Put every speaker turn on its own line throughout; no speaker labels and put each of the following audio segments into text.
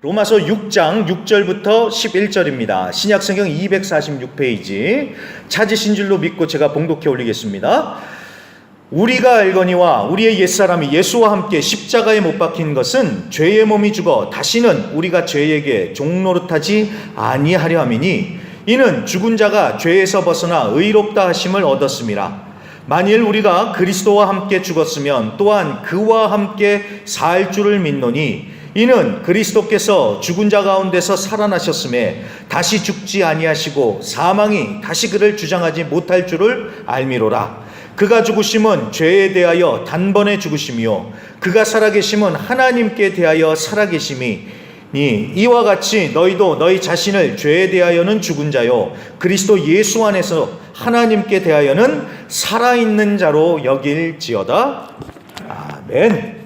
로마서 6장 6절부터 11절입니다. 신약성경 246페이지 찾으신 줄로 믿고 제가 봉독해 올리겠습니다. 우리가 알거니와 우리의 옛사람이 예수와 함께 십자가에 못 박힌 것은 죄의 몸이 죽어 다시는 우리가 죄에게 종노릇하지 아니하려 함이니 이는 죽은 자가 죄에서 벗어나 의롭다 하심을 얻었음이라. 만일 우리가 그리스도와 함께 죽었으면 또한 그와 함께 살 줄을 믿노니 이는 그리스도께서 죽은 자 가운데서 살아나셨음에 다시 죽지 아니하시고 사망이 다시 그를 주장하지 못할 줄을 알미로라. 그가 죽으심은 죄에 대하여 단번에 죽으심이요 그가 살아계심은 하나님께 대하여 살아계심이니 이와 같이 너희도 너희 자신을 죄에 대하여는 죽은 자요 그리스도 예수 안에서 하나님께 대하여는 살아있는 자로 여길지어다. 아멘.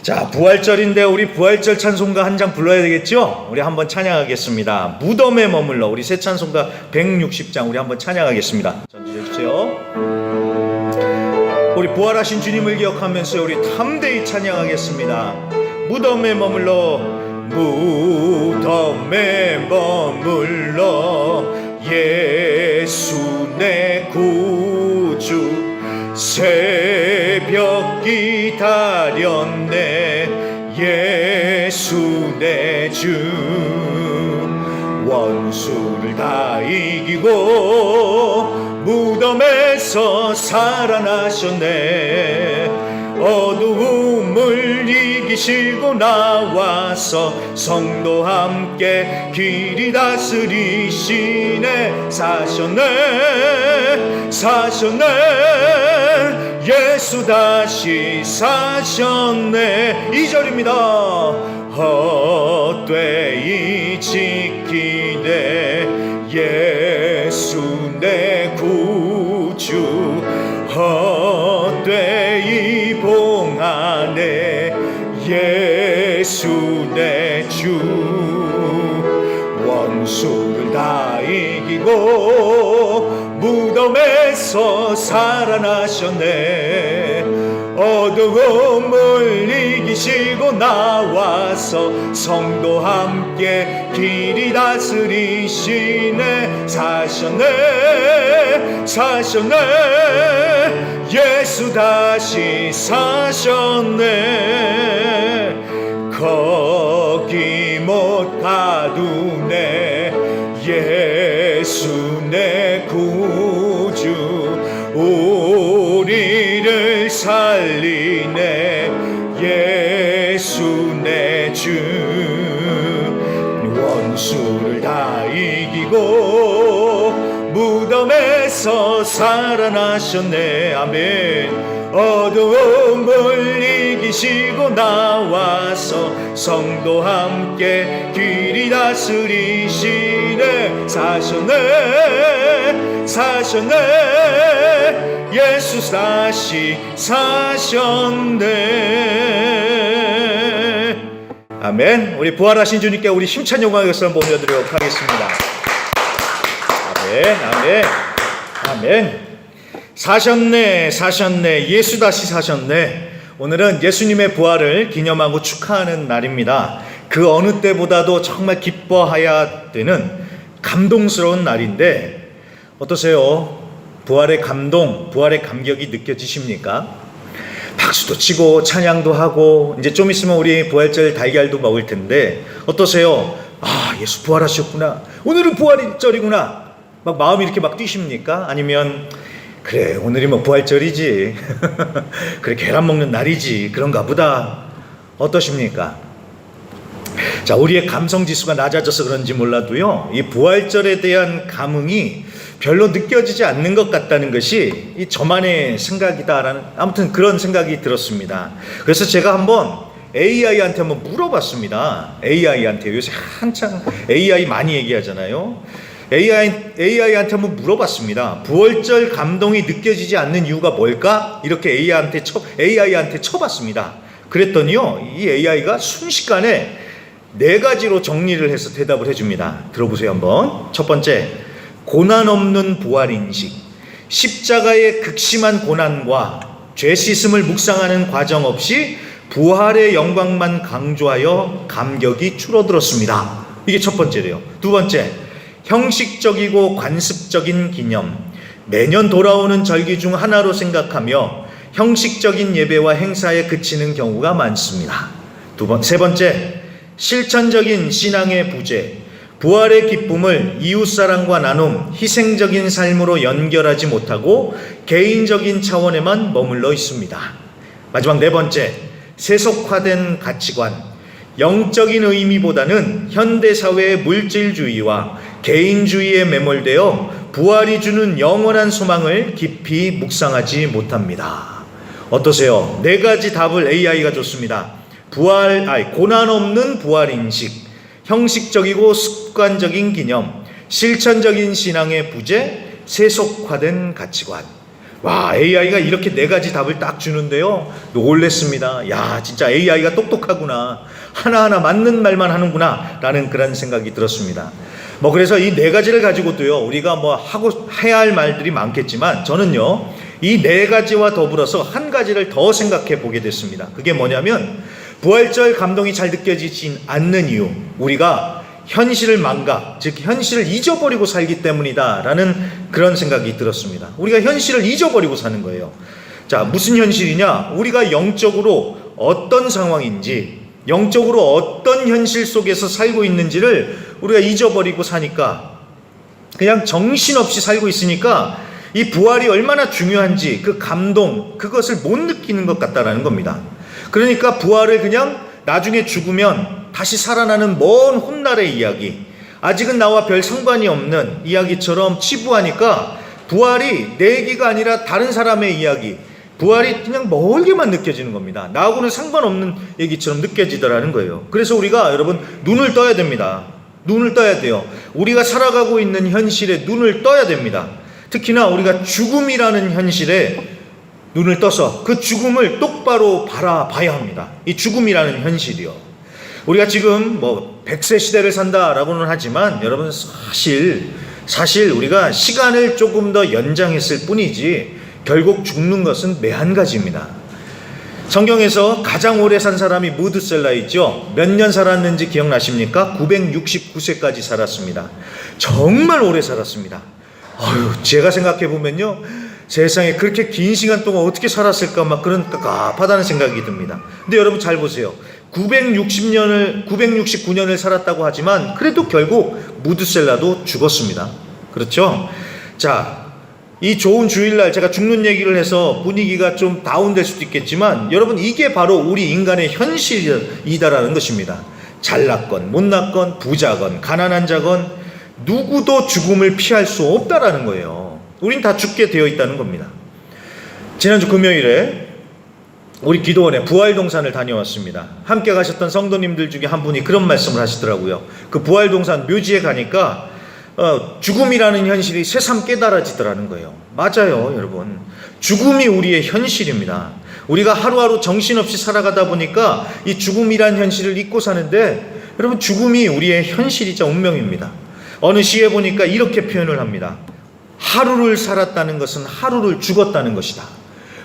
자, 부활절인데 우리 부활절 찬송가 한 장 불러야 되겠죠? 우리 한번 찬양하겠습니다. 무덤에 머물러. 우리 새 찬송가 160장 우리 한번 찬양하겠습니다. 전주해 주세요. 우리 부활하신 주님을 기억하면서 우리 담대히 찬양하겠습니다. 무덤에 머물러 무덤에 머물러 예수 내 구주 새벽 기다렸네 예수 내 주 원수를 다 이기고 무덤에서 살아나셨네 어두움을 이기시고 나와서 성도 함께 길이 다스리시네 사셨네 예수 다시 사셨네 2절입니다 헛되이 지키네 예수 내 구주 헛되이 봉하네 예수 내 주 원수를 다 이기고 무덤에서 살아나셨네 어두움을 이기시고 나와서 성도 함께 길이 다스리시네 사셨네 예수 다시 사셨네 거기 못 가두네 예수 내 구주 우리를 살리네 예수 내 주 원수를 다 이기고 무덤에서 살아나셨네 아멘 어두움을 이기시고 나와서 성도 함께 길이 다스리시네 사셨네 예수 다시 사셨네 아멘. 우리 부활하신 주님께 우리 힘찬 영광의 박수 한번 올려드리도록 하겠습니다. 아멘. 사셨네 예수 다시 사셨네. 오늘은 예수님의 부활을 기념하고 축하하는 날입니다. 그 어느 때보다도 정말 기뻐해야 되는 감동스러운 날인데 어떠세요? 부활의 감동, 부활의 감격이 느껴지십니까? 박수도 치고 찬양도 하고 이제 좀 있으면 우리 부활절 달걀도 먹을 텐데 어떠세요? 아, 예수 부활하셨구나. 오늘은 부활절이구나. 막 마음이 이렇게 막 뛰십니까? 아니면 그래 오늘이 뭐 부활절이지 그래 계란 먹는 날이지 그런가 보다 어떠십니까? 자, 우리의 감성지수가 낮아져서 그런지 몰라도요 이 부활절에 대한 감흥이 별로 느껴지지 않는 것 같다는 것이 이 저만의 생각이다라는 아무튼 그런 생각이 들었습니다. 그래서 제가 한번 AI한테 한번 물어봤습니다. AI한테 요새 한창 AI 많이 얘기하잖아요. AI한테 한번 물어봤습니다. 부활절 감동이 느껴지지 않는 이유가 뭘까? 이렇게 AI한테 쳐봤습니다. 그랬더니요 이 AI가 순식간에 4가지로 정리를 해서 대답을 해줍니다. 들어보세요 한번. 첫 번째, 고난 없는 부활인식. 십자가의 극심한 고난과 죄 씻음을 묵상하는 과정 없이 부활의 영광만 강조하여 감격이 줄어들었습니다. 이게 첫 번째래요. 두 번째, 형식적이고 관습적인 기념, 매년 돌아오는 절기 중 하나로 생각하며 형식적인 예배와 행사에 그치는 경우가 많습니다. 세 번째, 실천적인 신앙의 부재, 부활의 기쁨을 이웃사랑과 나눔, 희생적인 삶으로 연결하지 못하고 개인적인 차원에만 머물러 있습니다. 마지막 네 번째, 세속화된 가치관, 영적인 의미보다는 현대사회의 물질주의와 개인주의에 매몰되어 부활이 주는 영원한 소망을 깊이 묵상하지 못합니다. 어떠세요? 네 가지 답을 AI가 줬습니다. 고난 없는 부활 인식, 형식적이고 습관적인 기념, 실천적인 신앙의 부재, 세속화된 가치관. 와, AI가 이렇게 네 가지 답을 딱 주는데요, 놀랬습니다. 야, 진짜 AI가 똑똑하구나, 하나하나 맞는 말만 하는구나 라는 그런 생각이 들었습니다. 그래서 이 네 가지를 가지고도요, 우리가 해야 할 말들이 많겠지만, 저는요 이 네 가지와 더불어서 한 가지를 더 생각해 보게 됐습니다. 그게 뭐냐면, 부활절 감동이 잘 느껴지지 않는 이유, 우리가 현실을 즉 현실을 잊어버리고 살기 때문이다 라는 그런 생각이 들었습니다. 우리가 현실을 잊어버리고 사는 거예요. 자, 무슨 현실이냐? 우리가 영적으로 어떤 상황인지, 영적으로 어떤 현실 속에서 살고 있는지를 우리가 잊어버리고 사니까, 그냥 정신없이 살고 있으니까 이 부활이 얼마나 중요한지 그 감동, 그것을 못 느끼는 것 같다라는 겁니다. 그러니까 부활을 그냥 나중에 죽으면 다시 살아나는 먼 훗날의 이야기, 아직은 나와 별 상관이 없는 이야기처럼 치부하니까 부활이 내 얘기가 아니라 다른 사람의 이야기, 부활이 그냥 멀게만 느껴지는 겁니다. 나하고는 상관없는 얘기처럼 느껴지더라는 거예요. 그래서 우리가 여러분 눈을 떠야 됩니다. 눈을 떠야 돼요. 우리가 살아가고 있는 현실에 눈을 떠야 됩니다. 특히나 우리가 죽음이라는 현실에 눈을 떠서 그 죽음을 똑바로 바라봐야 합니다. 이 죽음이라는 현실이요. 우리가 지금 100세 시대를 산다라고는 하지만 여러분, 사실 우리가 시간을 조금 더 연장했을 뿐이지 결국 죽는 것은 매한가지입니다. 성경에서 가장 오래 산 사람이 무드셀라이죠. 몇 년 살았는지 기억나십니까? 969세까지 살았습니다. 정말 오래 살았습니다. 제가 생각해 보면요, 세상에 그렇게 긴 시간 동안 어떻게 살았을까 그런 깝깝하다는 생각이 듭니다. 근데 여러분 잘 보세요. 969년을 살았다고 하지만 그래도 결국 무드셀라도 죽었습니다. 그렇죠? 자, 이 좋은 주일날 제가 죽는 얘기를 해서 분위기가 좀 다운될 수도 있겠지만, 여러분 이게 바로 우리 인간의 현실이다라는 것입니다. 잘났건 못났건 부자건 가난한 자건 누구도 죽음을 피할 수 없다라는 거예요. 우린 다 죽게 되어 있다는 겁니다. 지난주 금요일에 우리 기도원에 부활동산을 다녀왔습니다. 함께 가셨던 성도님들 중에 한 분이 그런 말씀을 하시더라고요. 그 부활동산 묘지에 가니까 죽음이라는 현실이 새삼 깨달아지더라는 거예요. 맞아요, 여러분. 죽음이 우리의 현실입니다. 우리가 하루하루 정신없이 살아가다 보니까 이 죽음이라는 현실을 잊고 사는데, 여러분 죽음이 우리의 현실이자 운명입니다. 어느 시에 보니까 이렇게 표현을 합니다. 하루를 살았다는 것은 하루를 죽었다는 것이다.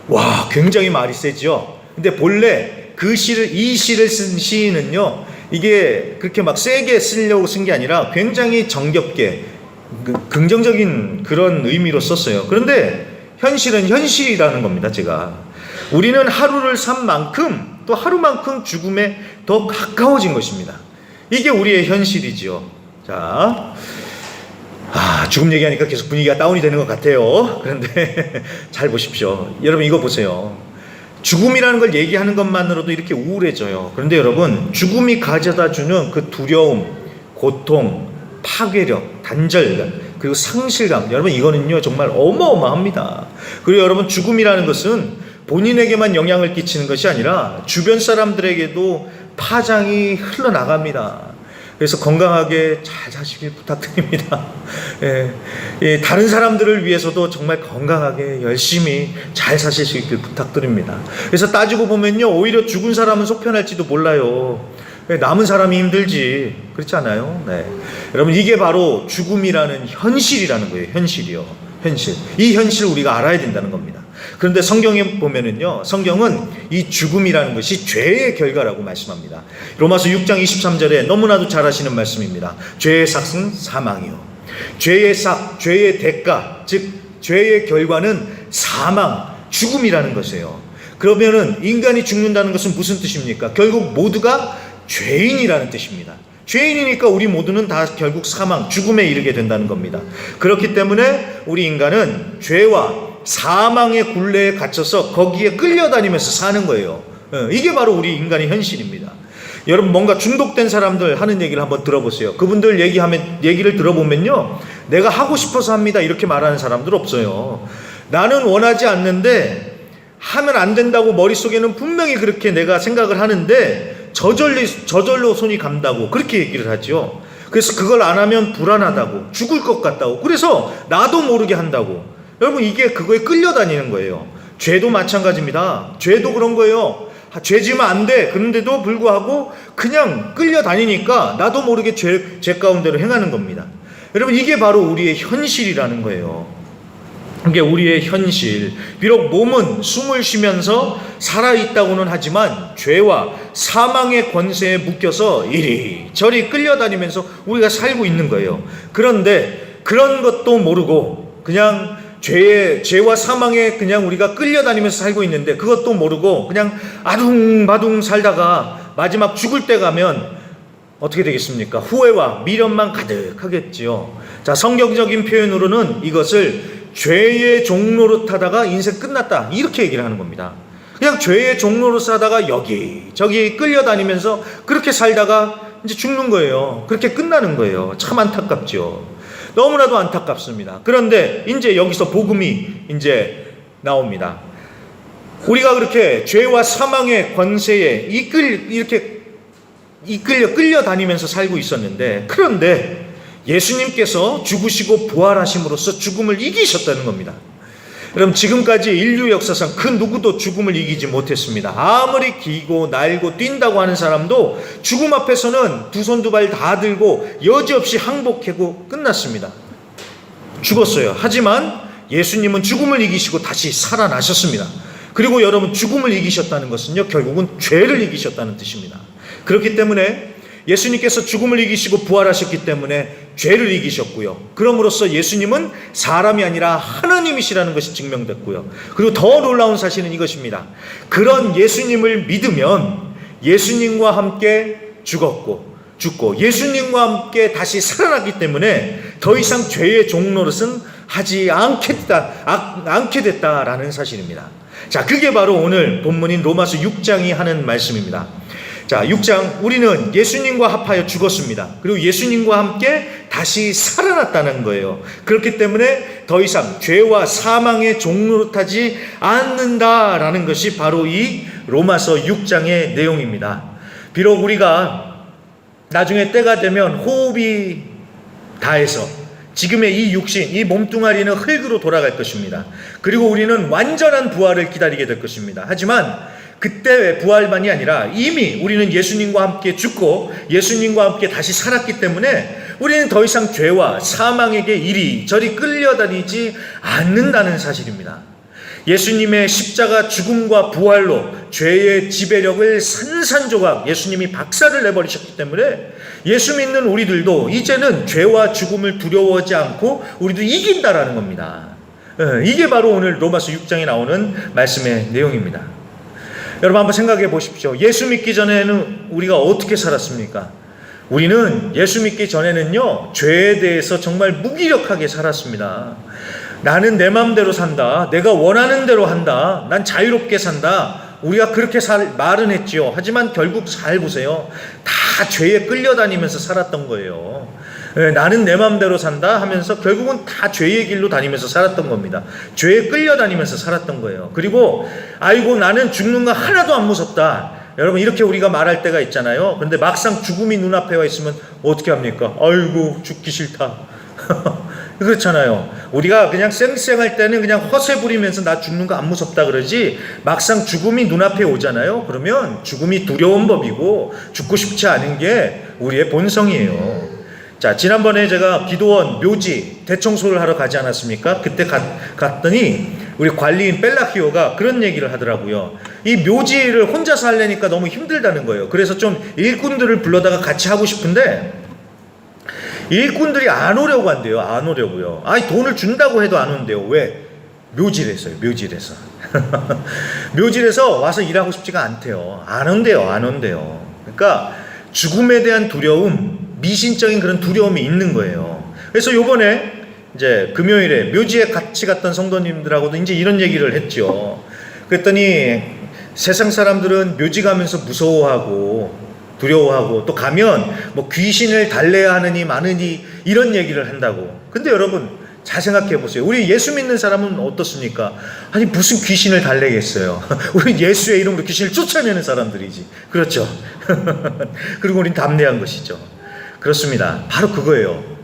와, 굉장히 말이 세죠. 근데 본래 이 시를 쓴 시인은요, 이게 그렇게 세게 쓰려고 쓴 게 아니라 굉장히 정겹게 긍정적인 그런 의미로 썼어요. 그런데 현실은 현실이라는 겁니다. 우리는 하루를 산 만큼 또 하루만큼 죽음에 더 가까워진 것입니다. 이게 우리의 현실이지요. 자, 죽음 얘기하니까 계속 분위기가 다운이 되는 것 같아요. 그런데 잘 보십시오. 여러분 이거 보세요. 죽음이라는 걸 얘기하는 것만으로도 이렇게 우울해져요. 그런데 여러분, 죽음이 가져다 주는 그 두려움, 고통, 파괴력, 단절감, 그리고 상실감, 여러분 이거는요 정말 어마어마합니다. 그리고 여러분, 죽음이라는 것은 본인에게만 영향을 끼치는 것이 아니라 주변 사람들에게도 파장이 흘러나갑니다. 그래서 건강하게 잘 사시길 부탁드립니다. 다른 사람들을 위해서도 정말 건강하게 열심히 잘 사시길 부탁드립니다. 그래서 따지고 보면요, 오히려 죽은 사람은 속편할지도 몰라요. 남은 사람이 힘들지, 그렇지 않아요? 네. 여러분, 이게 바로 죽음이라는 현실이라는 거예요. 현실이요. 현실. 이 현실을 우리가 알아야 된다는 겁니다. 그런데 성경에 보면은요, 성경은 이 죽음이라는 것이 죄의 결과라고 말씀합니다. 로마서 6장 23절에 너무나도 잘 아시는 말씀입니다. 죄의 삭은 사망이요. 죄의 대가, 즉 죄의 결과는 사망, 죽음이라는 것이에요. 그러면은 인간이 죽는다는 것은 무슨 뜻입니까? 결국 모두가 죄인이라는 뜻입니다. 죄인이니까 우리 모두는 다 결국 사망, 죽음에 이르게 된다는 겁니다. 그렇기 때문에 우리 인간은 죄와 사망의 굴레에 갇혀서 거기에 끌려다니면서 사는 거예요. 이게 바로 우리 인간의 현실입니다. 여러분, 뭔가 중독된 사람들 하는 얘기를 한번 들어보세요. 그분들 얘기를 들어보면요, 내가 하고 싶어서 합니다 이렇게 말하는 사람들 없어요. 나는 원하지 않는데 하면 안 된다고 머릿속에는 분명히 그렇게 내가 생각을 하는데 저절로 손이 간다고 그렇게 얘기를 하죠. 그래서 그걸 안 하면 불안하다고, 죽을 것 같다고, 그래서 나도 모르게 한다고. 여러분, 이게 그거에 끌려다니는 거예요. 죄도 마찬가지입니다. 죄도 그런 거예요. 죄 지으면 안 돼. 그런데도 불구하고 그냥 끌려다니니까 나도 모르게 죄 가운데로 행하는 겁니다. 여러분, 이게 바로 우리의 현실이라는 거예요. 이게 우리의 현실. 비록 몸은 숨을 쉬면서 살아있다고는 하지만 죄와 사망의 권세에 묶여서 이리저리 끌려다니면서 우리가 살고 있는 거예요. 그런데 그런 것도 모르고 그냥 죄와 사망에 그냥 우리가 끌려다니면서 살고 있는데 그것도 모르고 그냥 아둥바둥 살다가 마지막 죽을 때 가면 어떻게 되겠습니까? 후회와 미련만 가득하겠지요. 자, 성경적인 표현으로는 이것을 죄의 종로로 타다가 인생 끝났다 이렇게 얘기를 하는 겁니다. 그냥 죄의 종로로 사다가 여기저기 끌려다니면서 그렇게 살다가 이제 죽는 거예요. 그렇게 끝나는 거예요. 참 안타깝죠. 너무나도 안타깝습니다. 그런데 이제 여기서 복음이 이제 나옵니다. 우리가 그렇게 죄와 사망의 권세에 끌려다니면서 살고 있었는데, 그런데 예수님께서 죽으시고 부활하심으로써 죽음을 이기셨다는 겁니다. 여러분, 지금까지 인류 역사상 그 누구도 죽음을 이기지 못했습니다. 아무리 기고 날고 뛴다고 하는 사람도 죽음 앞에서는 두 손 두 발 다 들고 여지없이 항복하고 끝났습니다. 죽었어요. 하지만 예수님은 죽음을 이기시고 다시 살아나셨습니다. 그리고 여러분, 죽음을 이기셨다는 것은요, 결국은 죄를 이기셨다는 뜻입니다. 그렇기 때문에 예수님께서 죽음을 이기시고 부활하셨기 때문에 죄를 이기셨고요. 그럼으로써 예수님은 사람이 아니라 하나님이시라는 것이 증명됐고요. 그리고 더 놀라운 사실은 이것입니다. 그런 예수님을 믿으면 예수님과 함께 죽고 예수님과 함께 다시 살아났기 때문에 더 이상 죄의 종노릇은 하지 않게 됐다라는 사실입니다. 자, 그게 바로 오늘 본문인 로마서 6장이 하는 말씀입니다. 자, 6장, 우리는 예수님과 합하여 죽었습니다. 그리고 예수님과 함께 다시 살아났다는 거예요. 그렇기 때문에 더 이상 죄와 사망의 종노릇하지 않는다라는 것이 바로 이 로마서 6장의 내용입니다. 비록 우리가 나중에 때가 되면 호흡이 다해서 지금의 이 육신, 이 몸뚱아리는 흙으로 돌아갈 것입니다. 그리고 우리는 완전한 부활을 기다리게 될 것입니다. 하지만 그때의 부활만이 아니라 이미 우리는 예수님과 함께 죽고 예수님과 함께 다시 살았기 때문에 우리는 더 이상 죄와 사망에게 이리저리 끌려다니지 않는다는 사실입니다. 예수님의 십자가 죽음과 부활로 죄의 지배력을 산산조각 예수님이 박살을 내버리셨기 때문에 예수 믿는 우리들도 이제는 죄와 죽음을 두려워하지 않고 우리도 이긴다라는 겁니다. 이게 바로 오늘 로마서 6장에 나오는 말씀의 내용입니다. 여러분, 한번 생각해 보십시오. 예수 믿기 전에는 우리가 어떻게 살았습니까? 우리는 예수 믿기 전에는요, 죄에 대해서 정말 무기력하게 살았습니다. 나는 내 마음대로 산다. 내가 원하는 대로 한다. 난 자유롭게 산다. 우리가 그렇게 말은 했지요. 하지만 결국 잘 보세요. 다 죄에 끌려다니면서 살았던 거예요. 나는 내 마음대로 산다 하면서 결국은 다 죄의 길로 다니면서 살았던 겁니다. 죄에 끌려다니면서 살았던 거예요. 그리고 아이고, 나는 죽는 거 하나도 안 무섭다. 여러분, 이렇게 우리가 말할 때가 있잖아요. 그런데 막상 죽음이 눈앞에 와 있으면 어떻게 합니까? 아이고, 죽기 싫다. 그렇잖아요. 우리가 그냥 쌩쌩할 때는 그냥 허세 부리면서 나 죽는 거 안 무섭다 그러지, 막상 죽음이 눈앞에 오잖아요. 그러면 죽음이 두려운 법이고 죽고 싶지 않은 게 우리의 본성이에요. 자, 지난번에 제가 기도원 묘지 대청소를 하러 가지 않았습니까? 그때 갔더니 우리 관리인 벨라키오가 그런 얘기를 하더라고요. 이 묘지를 혼자서 하려니까 너무 힘들다는 거예요. 그래서 좀 일꾼들을 불러다가 같이 하고 싶은데 일꾼들이 안 오려고 한대요. 안 오려고요. 아니 돈을 준다고 해도 안 온대요. 왜? 묘지래서요. 묘지래서. 묘지래서 와서 일하고 싶지가 않대요. 안 온대요. 안 온대요. 그러니까 죽음에 대한 두려움, 미신적인 그런 두려움이 있는 거예요. 그래서 요번에 이제 금요일에 묘지에 같이 갔던 성도님들하고도 이제 이런 얘기를 했죠. 그랬더니 세상 사람들은 묘지 가면서 무서워하고 두려워하고 또 가면 뭐 귀신을 달래야 하느니 마느니 이런 얘기를 한다고. 근데 여러분 잘 생각해 보세요. 우리 예수 믿는 사람은 어떻습니까? 아니 무슨 귀신을 달래겠어요. 우리 예수의 이름으로 귀신을 쫓아내는 사람들이지. 그렇죠. 그리고 우린 담대한 것이죠. 그렇습니다. 바로 그거예요.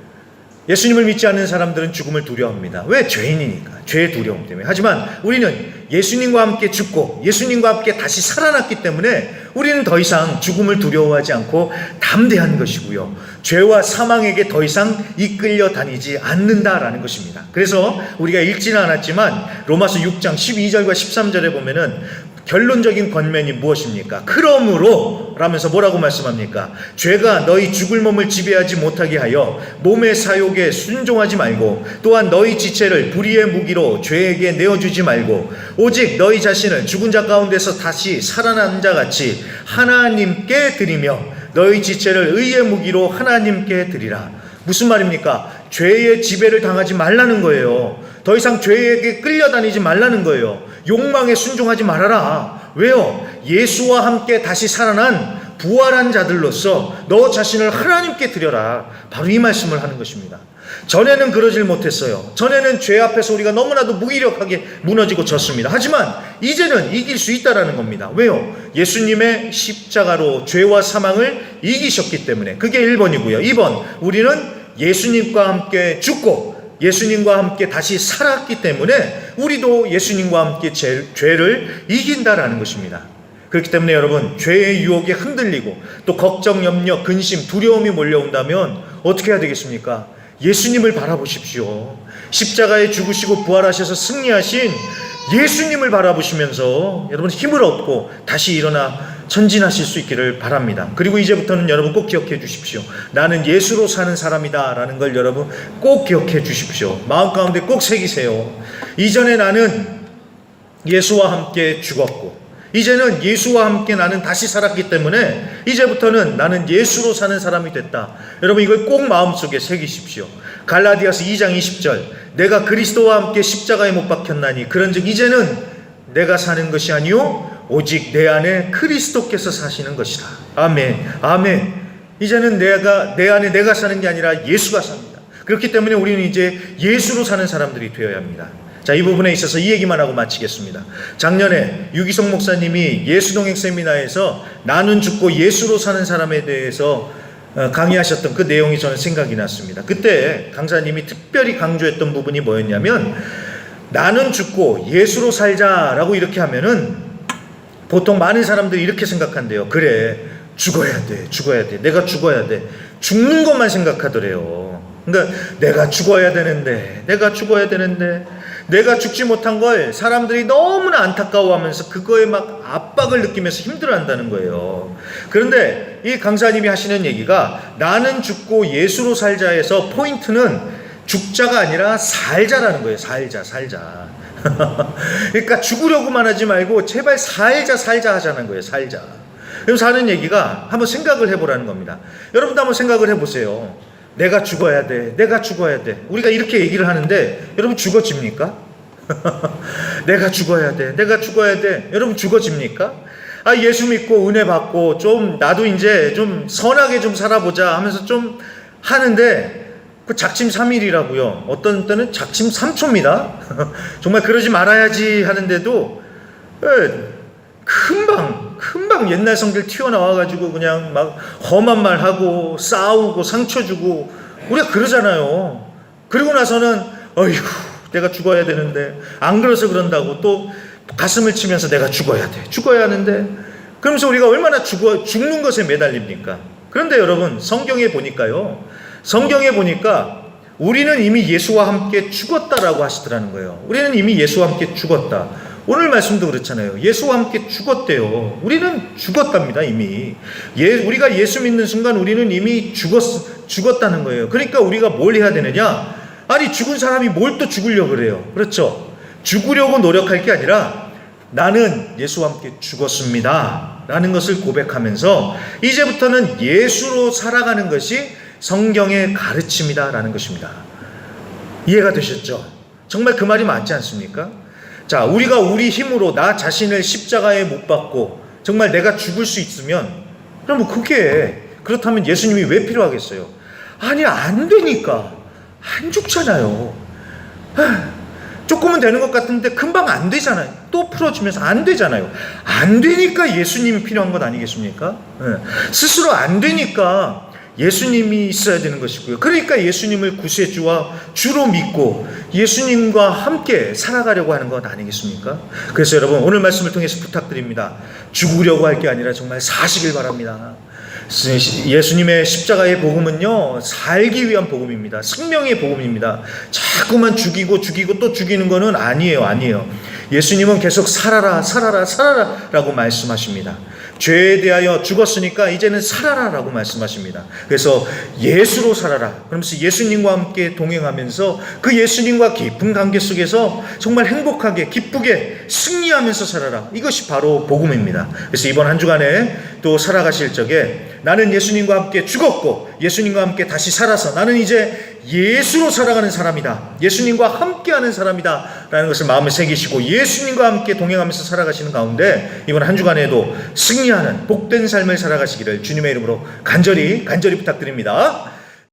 예수님을 믿지 않는 사람들은 죽음을 두려워합니다. 왜? 죄인이니까. 죄의 두려움 때문에. 하지만 우리는 예수님과 함께 죽고 예수님과 함께 다시 살아났기 때문에 우리는 더 이상 죽음을 두려워하지 않고 담대한 것이고요. 죄와 사망에게 더 이상 이끌려 다니지 않는다라는 것입니다. 그래서 우리가 읽지는 않았지만 로마서 6장 12절과 13절에 보면은 결론적인 권면이 무엇입니까? 그러므로 라면서 뭐라고 말씀합니까? 죄가 너희 죽을 몸을 지배하지 못하게 하여 몸의 사욕에 순종하지 말고 또한 너희 지체를 불의의 무기로 죄에게 내어주지 말고 오직 너희 자신을 죽은 자 가운데서 다시 살아난 자 같이 하나님께 드리며 너희 지체를 의의 무기로 하나님께 드리라. 무슨 말입니까? 죄의 지배를 당하지 말라는 거예요. 더 이상 죄에게 끌려다니지 말라는 거예요. 욕망에 순종하지 말아라. 왜요? 예수와 함께 다시 살아난 부활한 자들로서 너 자신을 하나님께 드려라. 바로 이 말씀을 하는 것입니다. 전에는 그러질 못했어요. 전에는 죄 앞에서 우리가 너무나도 무기력하게 무너지고 졌습니다. 하지만 이제는 이길 수 있다라는 겁니다. 왜요? 예수님의 십자가로 죄와 사망을 이기셨기 때문에. 그게 1번이고요. 2번, 우리는 예수님과 함께 죽고 예수님과 함께 다시 살았기 때문에 우리도 예수님과 함께 죄를 이긴다라는 것입니다. 그렇기 때문에 여러분, 죄의 유혹에 흔들리고 또 걱정, 염려, 근심, 두려움이 몰려온다면 어떻게 해야 되겠습니까? 예수님을 바라보십시오. 십자가에 죽으시고 부활하셔서 승리하신 예수님을 바라보시면서 여러분 힘을 얻고 다시 일어나 전진하실 수 있기를 바랍니다. 그리고 이제부터는 여러분 꼭 기억해 주십시오. 나는 예수로 사는 사람이다 라는 걸 여러분 꼭 기억해 주십시오. 마음 가운데 꼭 새기세요. 이전에 나는 예수와 함께 죽었고 이제는 예수와 함께 나는 다시 살았기 때문에 이제부터는 나는 예수로 사는 사람이 됐다. 여러분 이걸 꼭 마음속에 새기십시오. 갈라디아서 2장 20절 내가 그리스도와 함께 십자가에 못 박혔나니 그런즉 이제는 내가 사는 것이 아니요 오직 내 안에 그리스도께서 사시는 것이다. 아멘. 아멘. 이제는 내 안에 내가 사는 게 아니라 예수가 삽니다. 그렇기 때문에 우리는 이제 예수로 사는 사람들이 되어야 합니다. 자, 이 부분에 있어서 이 얘기만 하고 마치겠습니다. 작년에 유기성 목사님이 예수동행 세미나에서 나는 죽고 예수로 사는 사람에 대해서 강의하셨던 그 내용이 저는 생각이 났습니다. 그때 강사님이 특별히 강조했던 부분이 뭐였냐면 나는 죽고 예수로 살자라고 이렇게 하면은 보통 많은 사람들이 이렇게 생각한대요. 그래, 죽어야 돼. 내가 죽어야 돼. 죽는 것만 생각하더래요. 그러니까 내가 죽어야 되는데 내가 죽지 못한 걸 사람들이 너무나 안타까워하면서 그거에 막 압박을 느끼면서 힘들어한다는 거예요. 그런데 이 강사님이 하시는 얘기가 나는 죽고 예수로 살자에서 포인트는 죽자가 아니라 살자라는 거예요. 살자. 그러니까 죽으려고만 하지 말고 제발 살자 하자는 거예요. 살자. 그래서 하는 얘기가 한번 생각을 해보라는 겁니다. 여러분도 한번 생각을 해보세요. 내가 죽어야 돼. 우리가 이렇게 얘기를 하는데 여러분 죽어집니까? 내가 죽어야 돼. 여러분 죽어집니까? 아, 예수 믿고 은혜 받고 좀 나도 이제 좀 선하게 좀 살아보자 하면서 좀 하는데 그 작심 3일이라고요. 어떤 때는 작심 3초입니다. 정말 그러지 말아야지 하는데도 금방 옛날 성질 튀어나와가지고 그냥 막 험한 말 하고 싸우고 상처 주고 우리가 그러잖아요. 그리고 나서는 어이구 내가 죽어야 되는데 안 그래서 그런다고 또 가슴을 치면서 내가 죽어야 하는데 그러면서 우리가 얼마나 죽는 것에 매달립니까? 그런데 여러분 성경에 보니까 우리는 이미 예수와 함께 죽었다라고 하시더라는 거예요. 우리는 이미 예수와 함께 죽었다. 오늘 말씀도 그렇잖아요. 예수와 함께 죽었대요. 우리는 죽었답니다, 이미. 우리가 예수 믿는 순간 우리는 이미 죽었다는 거예요. 그러니까 우리가 뭘 해야 되느냐? 아니, 죽은 사람이 뭘 또 죽으려고 그래요. 그렇죠? 죽으려고 노력할 게 아니라 나는 예수와 함께 죽었습니다 라는 것을 고백하면서 이제부터는 예수로 살아가는 것이 성경의 가르침이다 라는 것입니다. 이해가 되셨죠? 정말 그 말이 맞지 않습니까? 자, 우리가 우리 힘으로 나 자신을 십자가에 못 박고 정말 내가 죽을 수 있으면 그럼 그렇다면 예수님이 왜 필요하겠어요? 아니, 안 되니까. 안 죽잖아요. 조금은 되는 것 같은데 금방 안 되잖아요. 또 풀어주면서 안 되잖아요. 안 되니까 예수님이 필요한 것 아니겠습니까? 스스로 안 되니까 예수님이 있어야 되는 것이고요. 그러니까 예수님을 구세주와 주로 믿고 예수님과 함께 살아가려고 하는 것 아니겠습니까? 그래서 여러분, 오늘 말씀을 통해서 부탁드립니다. 죽으려고 할 게 아니라 정말 사시길 바랍니다. 예수님의 십자가의 복음은요, 살기 위한 복음입니다. 생명의 복음입니다. 자꾸만 죽이고 또 죽이는 것은 아니에요. 예수님은 계속 살아라 라고 말씀하십니다. 죄에 대하여 죽었으니까 이제는 살아라 라고 말씀하십니다. 그래서 예수로 살아라. 그러면서 예수님과 함께 동행하면서 그 예수님과 깊은 관계 속에서 정말 행복하게 기쁘게 승리하면서 살아라. 이것이 바로 복음입니다. 그래서 이번 한 주간에 또 살아가실 적에 나는 예수님과 함께 죽었고 예수님과 함께 다시 살아서 나는 이제 예수로 살아가는 사람이다. 예수님과 함께하는 사람이다 라는 것을 마음에 새기시고 예수님과 함께 동행하면서 살아가시는 가운데 이번 한 주간에도 승리하는 복된 삶을 살아가시기를 주님의 이름으로 간절히 부탁드립니다.